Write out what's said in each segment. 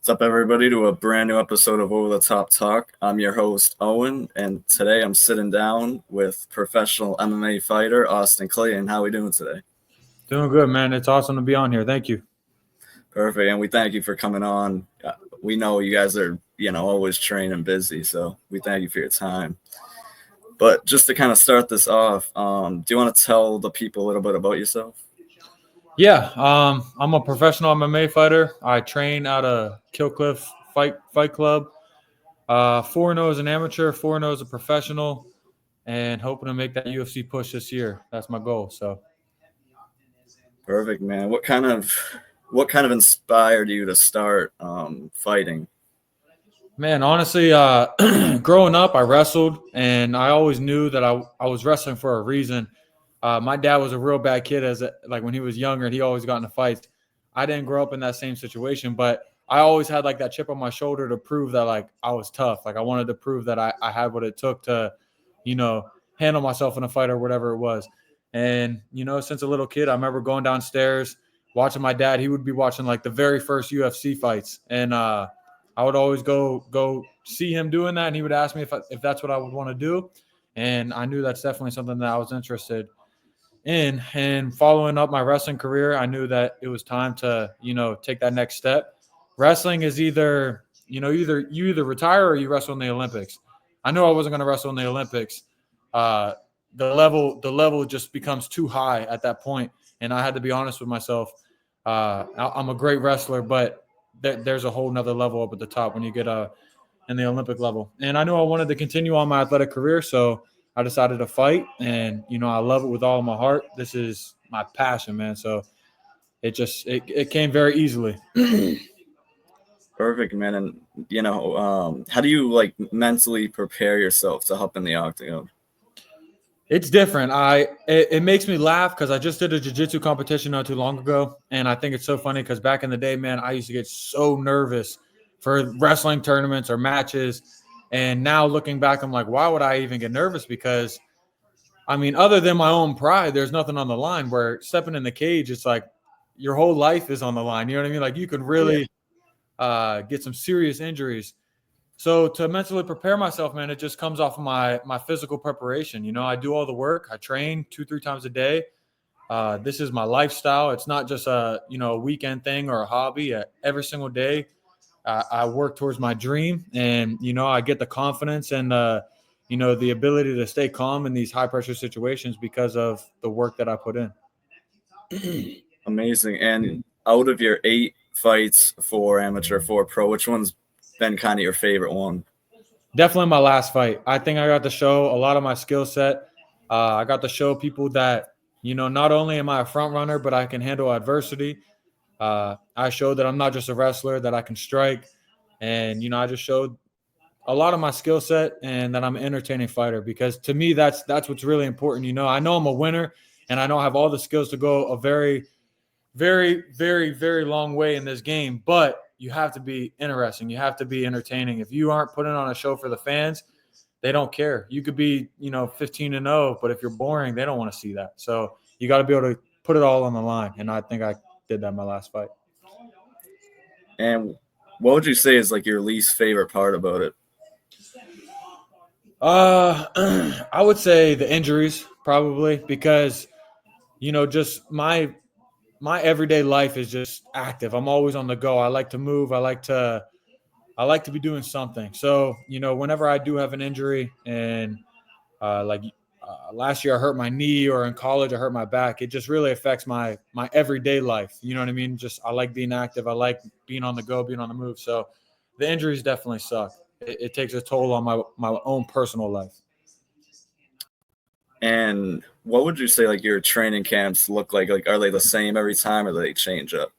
What's up, everybody, to a brand new episode of Over the Top Talk. I'm your host, Owen, and today I'm sitting down with professional MMA fighter Austin Clayton. How are we doing today? Doing good, man. It's awesome to be on here. Thank you. Perfect, and we thank you for coming on. We know you guys are, always training busy, so we thank you for your time. But just to kind of start this off, do you want to tell the people a little bit about yourself? Yeah, I'm a professional MMA fighter. I train out of Killcliff Fight Club. 4-0 as an amateur, 4-0 as a professional, and hoping to make that UFC push this year. That's my goal. So, Perfect, man. What kind of inspired you to start fighting? man, honestly, growing up, I wrestled, and I always knew that I was wrestling for a reason. My dad was a real bad kid when he was younger, and he always got into fights. I didn't grow up in that same situation, but I always had like that chip on my shoulder to prove that like I was tough. Like I wanted to prove that I had what it took to, handle myself in a fight or whatever it was. And, since a little kid, I remember going downstairs, watching my dad. He would be watching like the very first UFC fights. And I would always go see him doing that. And he would ask me if that's what I would want to do. And I knew that's definitely something that I was interested in. And following up my wrestling career, I knew that it was time to, take that next step. Wrestling is either you retire or you wrestle in the Olympics. I knew I wasn't going to wrestle in the Olympics. The level just becomes too high at that point, and I had to be honest with myself. I'm a great wrestler, but there's a whole nother level up at the top when you get in the Olympic level. And I knew I wanted to continue on my athletic career, so I decided to fight, and I love it with all of my heart. This is my passion, man. So it came very easily. Perfect, man. And how do you like mentally prepare yourself to hop in the octagon? It's different. It makes me laugh because I just did a jiu-jitsu competition not too long ago, and I think it's so funny because back in the day, man, I used to get so nervous for wrestling tournaments or matches, and now looking back, I'm like, why would I even get nervous? Because I mean, other than my own pride, there's nothing on the line. Where stepping in the cage, it's like your whole life is on the line. You know what I mean? Like you could really get some serious injuries. So to mentally prepare myself, man, it just comes off of my physical preparation. I do all the work. I train 2-3 times a day. This is my lifestyle. It's not just a weekend thing or a hobby. Every single day, I work towards my dream, and I get the confidence and the ability to stay calm in these high pressure situations because of the work that I put in. Amazing. And out of your 8 fights, 4 amateur, 4 pro, which one's been kind of your favorite one? Definitely my last fight. I think I got to show a lot of my skill set. I got to show people that, not only am I a front runner, but I can handle adversity. I showed that I'm not just a wrestler, that I can strike. And, I just showed a lot of my skill set and that I'm an entertaining fighter, because to me, that's what's really important. I know I'm a winner, and I know I have all the skills to go a very, very, very, very long way in this game, but you have to be interesting. You have to be entertaining. If you aren't putting on a show for the fans, they don't care. You could be, 15-0, but if you're boring, they don't want to see that. So you got to be able to put it all on the line. And I think I did that in my last fight. And what would you say is like your least favorite part about it? I would say the injuries probably, because, just my everyday life is just active. I'm always on the go. I like to move. I like to be doing something. So, whenever I do have an injury, and last year I hurt my knee, or in college I hurt my back, it just really affects my everyday life. You know what I mean? Just I like being active. I like being on the go, being on the move. So the injuries definitely suck. It takes a toll on my own personal life. And what would you say like your training camps look like? Like, are they the same every time, or do they change up?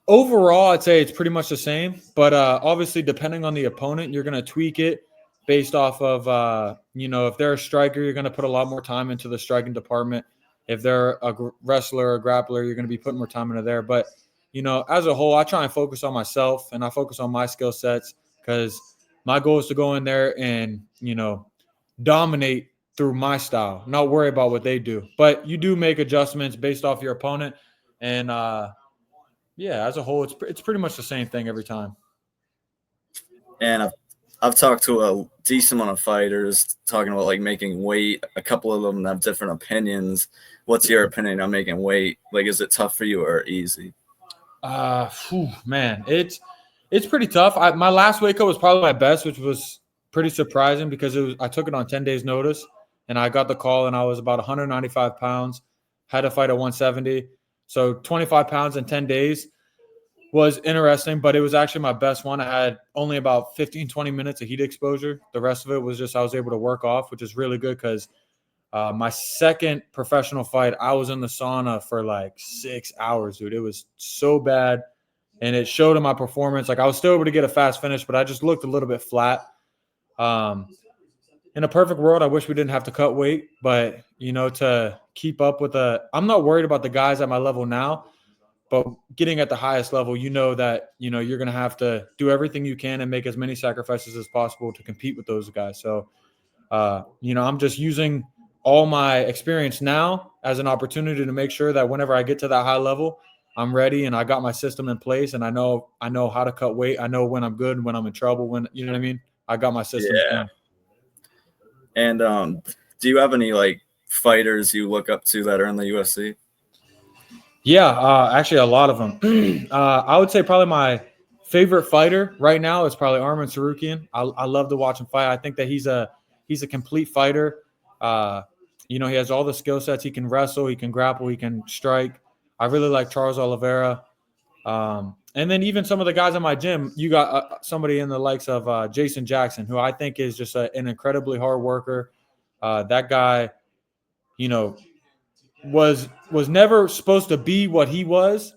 Overall, I'd say it's pretty much the same, but obviously depending on the opponent, you're going to tweak it based off of, if they're a striker, you're going to put a lot more time into the striking department. If they're a wrestler or grappler, you're going to be putting more time into there. But, as a whole, I try and focus on myself, and I focus on my skill sets, because my goal is to go in there and, dominate through my style, not worry about what they do. But you do make adjustments based off your opponent, and Yeah, as a whole, it's pretty much the same thing every time. And I've talked to a decent amount of fighters talking about like making weight. A couple of them have different opinions. What's your opinion on making weight? Like, is it tough for you or easy? Man, it's pretty tough. My last weight cut was probably my best, which was pretty surprising because I took it on 10 days notice, and I got the call, and I was about 195 pounds, had to fight at 170. So 25 pounds in 10 days was interesting, but it was actually my best one. I had only about 15, 20 minutes of heat exposure. The rest of it was just I was able to work off, which is really good because my second professional fight, I was in the sauna for like 6 hours, dude. It was so bad, and it showed in my performance. Like I was still able to get a fast finish, but I just looked a little bit flat. Um, in a perfect world, I wish we didn't have to cut weight, but to keep up with I'm not worried about the guys at my level now. But getting at the highest level, that you're going to have to do everything you can and make as many sacrifices as possible to compete with those guys. So, I'm just using all my experience now as an opportunity to make sure that whenever I get to that high level, I'm ready and I got my system in place and I know how to cut weight. I know when I'm good and when I'm in trouble. When you know what I mean. I got my systems Yeah. down. And do you have any like fighters you look up to that are in the UFC? Yeah, actually, a lot of them. I would say probably my favorite fighter right now is probably Arman Sarukian. I love to watch him fight. I think that he's a complete fighter. He has all the skill sets. He can wrestle, he can grapple, he can strike. I really like Charles Oliveira. And then even some of the guys in my gym, you got somebody in the likes of Jason Jackson, who I think is just an incredibly hard worker. That guy, you know, was never supposed to be what he was,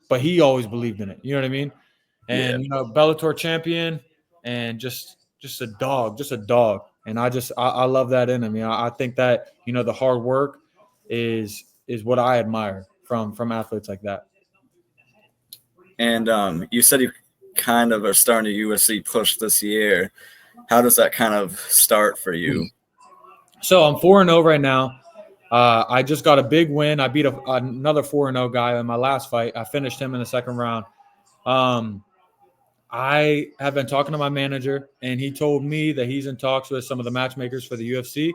but he always believed in it. You know what I mean? Yeah. And Bellator champion, and just a dog, just a dog. And I love that in him. I think that the hard work is what I admire from athletes like that. And you said you kind of are starting a UFC push this year. How does that kind of start for you? So I'm 4-0 right now. I just got a big win. I beat another 4-0 guy in my last fight. I finished him in the second round. I have been talking to my manager, and he told me that he's in talks with some of the matchmakers for the UFC.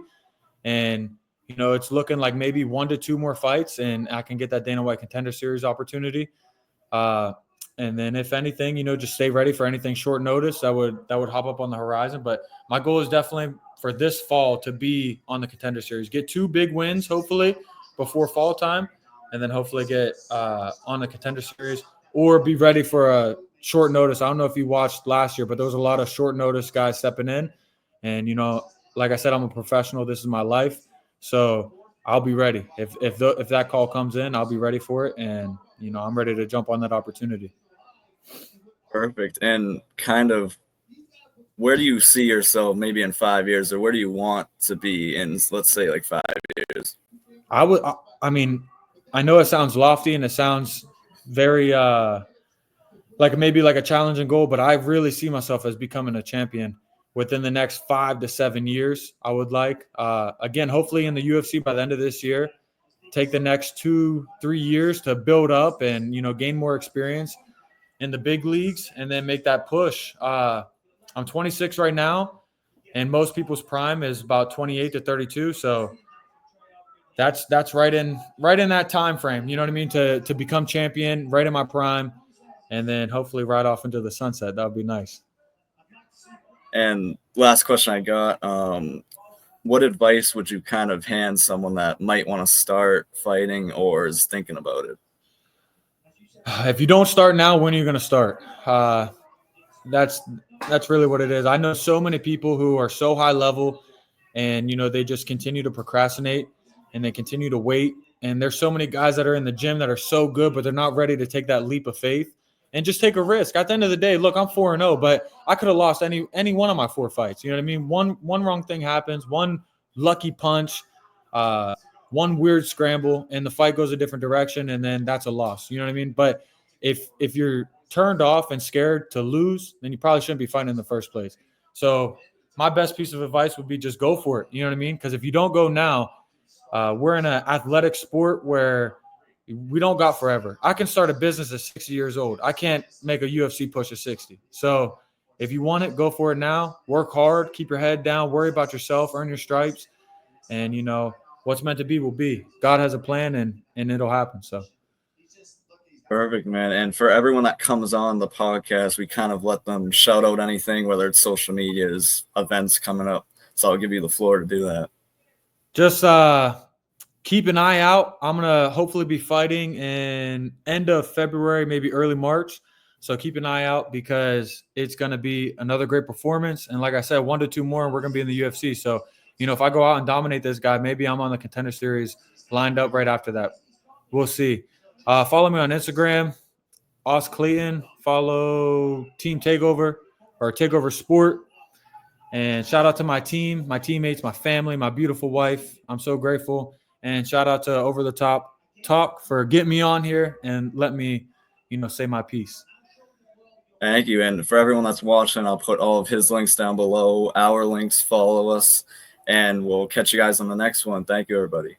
And, it's looking like maybe 1 to 2 more fights, and I can get that Dana White Contender Series opportunity. And then if anything, just stay ready for anything short notice that would hop up on the horizon. But my goal is definitely for this fall to be on the Contender Series, get 2 big wins, hopefully before fall time, and then hopefully get on the Contender Series or be ready for a short notice. I don't know if you watched last year, but there was a lot of short notice guys stepping in. And, like I said, I'm a professional. This is my life. So I'll be ready. If that call comes in, I'll be ready for it. And, I'm ready to jump on that opportunity. Perfect. And kind of where do you see yourself maybe in 5 years, or where do you want to be in, let's say, like 5 years? I mean, I know it sounds lofty and it sounds very like maybe like a challenging goal, but I really see myself as becoming a champion within the next 5 to 7 years. I would like, again, hopefully in the UFC by the end of this year, take the next 2-3 years to build up and, gain more experience in the big leagues and then make that push. I'm 26 right now, and most people's prime is about 28 to 32. So that's right in that time frame. You know what I mean? To become champion, right in my prime, and then hopefully ride off into the sunset. That would be nice. And last question I got, what advice would you kind of hand someone that might want to start fighting or is thinking about it? If you don't start now, when are you going to start? That's really what it is. I know so many people who are so high level, and they just continue to procrastinate and they continue to wait. And there's so many guys that are in the gym that are so good, but they're not ready to take that leap of faith and just take a risk. At the end of the day, look, I'm 4-0, but I could have lost any one of my 4 fights. You know what I mean? One wrong thing happens, one lucky punch, one weird scramble, and the fight goes a different direction, and then that's a loss. You know what I mean? But if you're turned off and scared to lose, then you probably shouldn't be fighting in the first place. So my best piece of advice would be just go for it. You know what I mean? Because if you don't go now, we're in an athletic sport where we don't got forever. I can start a business at 60 years old. I can't make a UFC push at 60. So if you want it, go for it now. Work hard, keep your head down, worry about yourself, earn your stripes, and what's meant to be will be. God has a plan, and it'll happen. So Perfect, man. And for everyone that comes on the podcast, we kind of let them shout out anything, whether it's social medias, events coming up. So I'll give you the floor to do that. just keep an eye out. I'm gonna hopefully be fighting in end of February, maybe early March. So keep an eye out because it's gonna be another great performance. And like I said, 1 to 2 more, and we're gonna be in the UFC. So if I go out and dominate this guy, maybe I'm on the Contender Series lined up right after that. We'll see. Follow me on Instagram, Austin Clayton. Follow Team Takeover or Takeover Sport. And shout out to my team, my teammates, my family, my beautiful wife. I'm so grateful. And shout out to Over the Top Talk for getting me on here and let me, say my piece. Thank you. And for everyone that's watching, I'll put all of his links down below, our links, follow us, and we'll catch you guys on the next one. Thank you, everybody.